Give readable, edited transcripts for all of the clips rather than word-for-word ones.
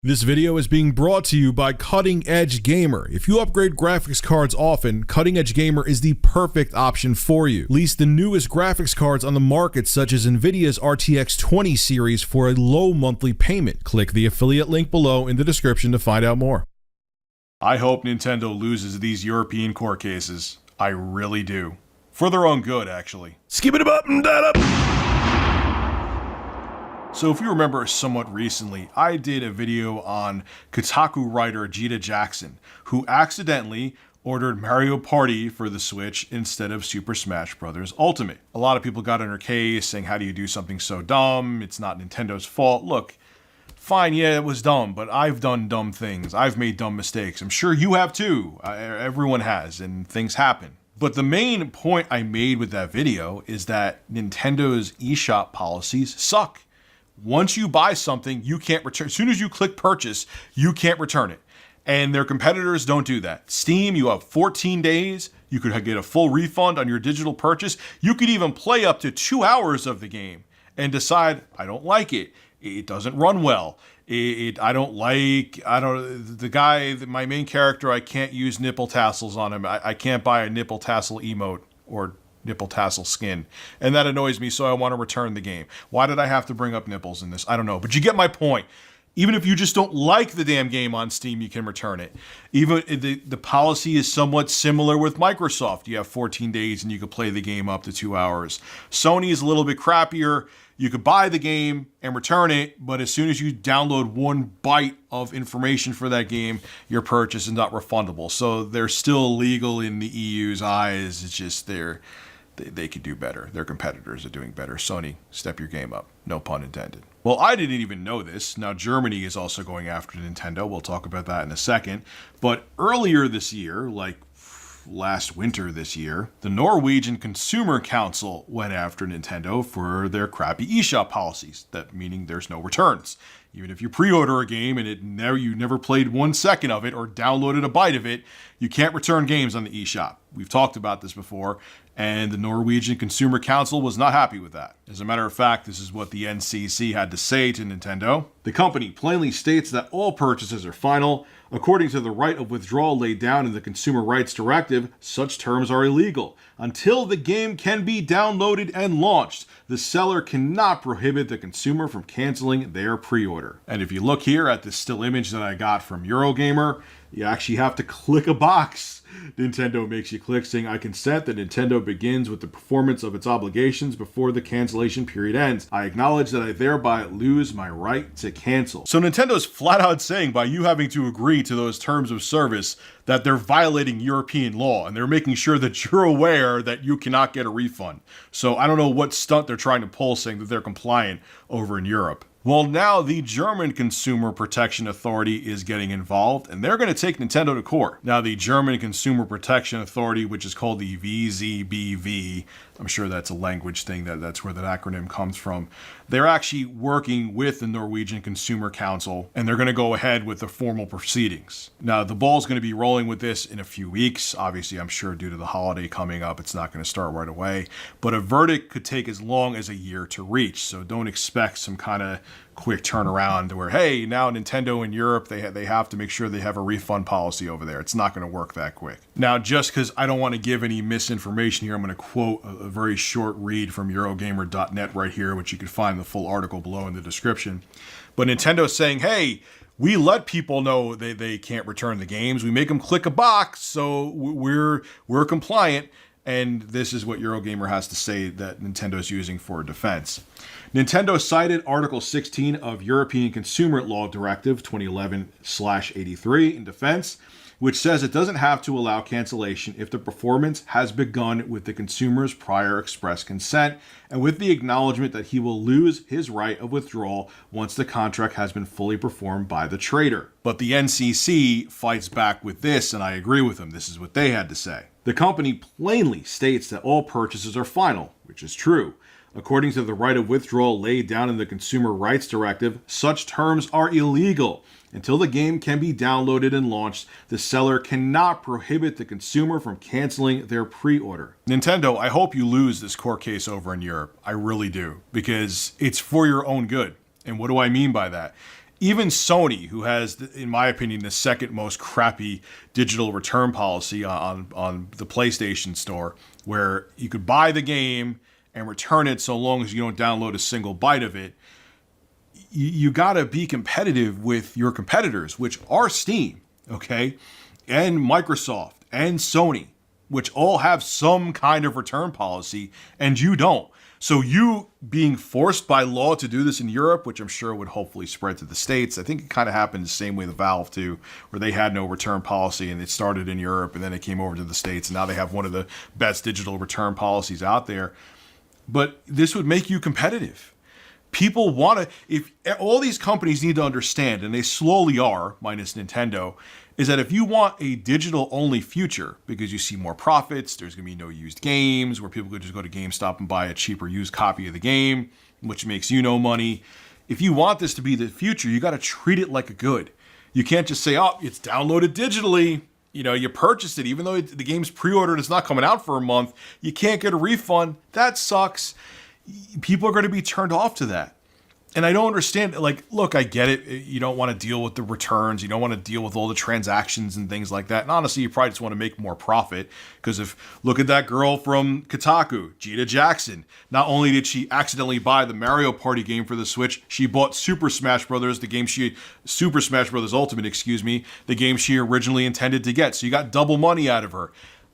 This video is being brought to you by Cutting Edge Gamer. If you upgrade graphics cards often, Cutting Edge Gamer is the perfect option for you. Lease the newest graphics cards on the market, such as Nvidia's RTX 20 series, for a low monthly payment. Click the affiliate link below in the description to find out more. I hope Nintendo loses these European court cases. I really do. For their own good, actually. Skip it up and that up. So if you remember somewhat recently, I did a video on Kotaku writer Jita Jackson, who accidentally ordered Mario Party for the Switch instead of Super Smash Bros. Ultimate. A lot of people got in her case saying, how do you do something so dumb? It's not Nintendo's fault. Look, fine, yeah, it was dumb, but I've done dumb things. I've made dumb mistakes. I'm sure you have too. Everyone has, and things happen. But the main point I made with that video is that Nintendo's eShop policies suck. Once you buy something, you can't return. As soon as you click purchase, you can't return it. And their competitors don't do that. Steam, you have 14 days. You could get a full refund on your digital purchase. You could even play up to 2 hours of the game and decide, I don't like it. It doesn't run well. My main character, I can't use nipple tassels on him. I can't buy a nipple tassel emote or nipple tassel skin, and that annoys me, so I want to return the game. Why did I have to bring up nipples in this? I don't know, but you get my point. Even if you just don't like the damn game on Steam, you can return it. Even the policy is somewhat similar with Microsoft. You have 14 days and you can play the game up to 2 hours. Sony is a little bit crappier. You could buy the game and return it, but as soon as you download 1 byte of information for that game, your purchase is not refundable. So they're still legal in the EU's eyes. It's just they could do better. Their competitors are doing better. Sony, step your game up. No pun intended. Well, I didn't even know this. Now, Germany is also going after Nintendo. We'll talk about that in a second. But earlier this year, like last winter this year, the Norwegian Consumer Council went after Nintendo for their crappy eShop policies. That meaning there's no returns. Even if you pre-order a game and you never played 1 second of it or downloaded a byte of it, you can't return games on the eShop. We've talked about this before, and the Norwegian Consumer Council was not happy with that. As a matter of fact, this is what the NCC had to say to Nintendo. The company plainly states that all purchases are final. According to the right of withdrawal laid down in the Consumer Rights Directive, such terms are illegal. Until the game can be downloaded and launched, the seller cannot prohibit the consumer from canceling their pre-order. And if you look here at this still image that I got from Eurogamer, you actually have to click a box. Nintendo makes you click saying, I consent that Nintendo begins with the performance of its obligations before the cancellation period ends. I acknowledge that I thereby lose my right to cancel. So Nintendo's flat out saying by you having to agree to those terms of service that they're violating European law, and they're making sure that you're aware that you cannot get a refund. So I don't know what stunt they're trying to pull saying that they're compliant over in Europe. Well, now the German Consumer Protection Authority is getting involved, and they're going to take Nintendo to court. Now, the German Consumer Protection Authority, which is called the VZBV, I'm sure that's a language thing, that's where that acronym comes from. They're actually working with the Norwegian Consumer Council, and they're going to go ahead with the formal proceedings. Now, the ball's going to be rolling with this in a few weeks. Obviously, I'm sure due to the holiday coming up, it's not going to start right away. But a verdict could take as long as a year to reach, so don't expect some kind of quick turnaround where, hey, now Nintendo in Europe, they have to make sure they have a refund policy over there. It's not going to work that quick. Now, just because I don't want to give any misinformation here, I'm going to quote a very short read from Eurogamer.net right here, which you can find the full article below in the description. But Nintendo's saying, hey, we let people know they can't return the games. We make them click a box, so we're compliant. And this is what Eurogamer has to say that Nintendo's using for defense. Nintendo cited Article 16 of European Consumer Law Directive 2011/83 in defense, which says it doesn't have to allow cancellation if the performance has begun with the consumer's prior express consent and with the acknowledgement that he will lose his right of withdrawal once the contract has been fully performed by the trader. But the NCC fights back with this, and I agree with them. This is what they had to say. The company plainly states that all purchases are final, which is true. According to the right of withdrawal laid down in the Consumer Rights Directive, such terms are illegal. Until the game can be downloaded and launched, the seller cannot prohibit the consumer from canceling their pre-order. Nintendo, I hope you lose this court case over in Europe. I really do, because it's for your own good. And what do I mean by that? even Sony, who has, in my opinion, the second most crappy digital return policy on the PlayStation Store, where you could buy the game and return it so long as you don't download a single byte of it. You got to be competitive with your competitors, which are Steam, okay, and Microsoft and Sony, which all have some kind of return policy, and you don't. So you being forced by law to do this in Europe, which I'm sure would hopefully spread to the States. I think it kind of happened the same way the Valve too, where they had no return policy and it started in Europe and then it came over to the States and now they have one of the best digital return policies out there. But this would make you competitive. People want to, if all these companies need to understand, and they slowly are, minus Nintendo, is that if you want a digital only future, because you see more profits, there's going to be no used games, where people could just go to GameStop and buy a cheaper used copy of the game, which makes you no money. If you want this to be the future, you got to treat it like a good. You can't just say, oh, it's downloaded digitally. You know, you purchased it, even though the game's pre-ordered, it's not coming out for a month. You can't get a refund. That sucks. People are going to be turned off to that. And I don't understand, like, look, I get it. You don't want to deal with the returns. You don't want to deal with all the transactions and things like that. And honestly, you probably just want to make more profit. Because look at that girl from Kotaku, Gita Jackson. Not only did she accidentally buy the Mario Party game for the Switch, she bought Super Smash Bros., Super Smash Bros. Ultimate, the game she originally intended to get. So you got double money out of her.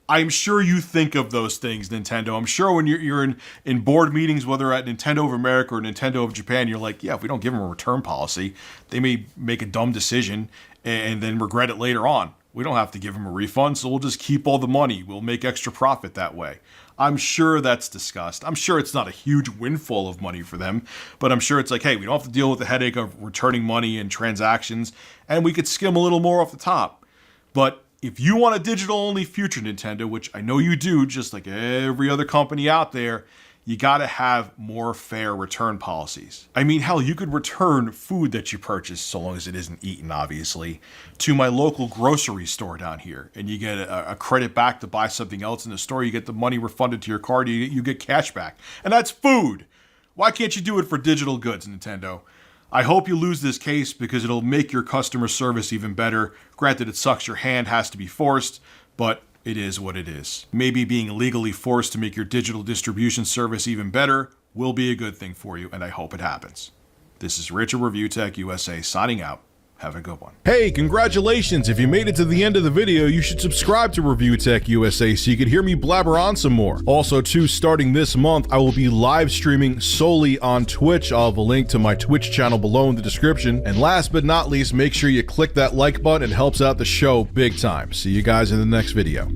I'm sure you think of those things, Nintendo. I'm sure when you're in board meetings, whether at Nintendo of America or Nintendo of Japan, you're like, yeah, if we don't give them a return policy, they may make a dumb decision and then regret it later on. We don't have to give them a refund, so we'll just keep all the money. We'll make extra profit that way. I'm sure that's discussed. I'm sure it's not a huge windfall of money for them, but I'm sure it's like, hey, we don't have to deal with the headache of returning money and transactions, and we could skim a little more off the top. But if you want a digital-only future, Nintendo, which I know you do, just like every other company out there, you got to have more fair return policies. I mean, hell, you could return food that you purchased, so long as it isn't eaten, obviously, to my local grocery store down here, and you get a credit back to buy something else in the store. You get the money refunded to your card. You get cash back, and that's food. Why can't you do it for digital goods, Nintendo? I hope you lose this case because it'll make your customer service even better. Granted, it sucks your hand has to be forced, but it is what it is. Maybe being legally forced to make your digital distribution service even better will be a good thing for you, and I hope it happens. This is Rich of Review Tech USA signing out. Have a good one. Hey, congratulations! If you made it to the end of the video, you should subscribe to Review Tech USA so you can hear me blabber on some more. Also, too, starting this month, I will be live streaming solely on Twitch. I'll have a link to my Twitch channel below in the description. And last but not least, make sure you click that like button. It helps out the show big time. See you guys in the next video.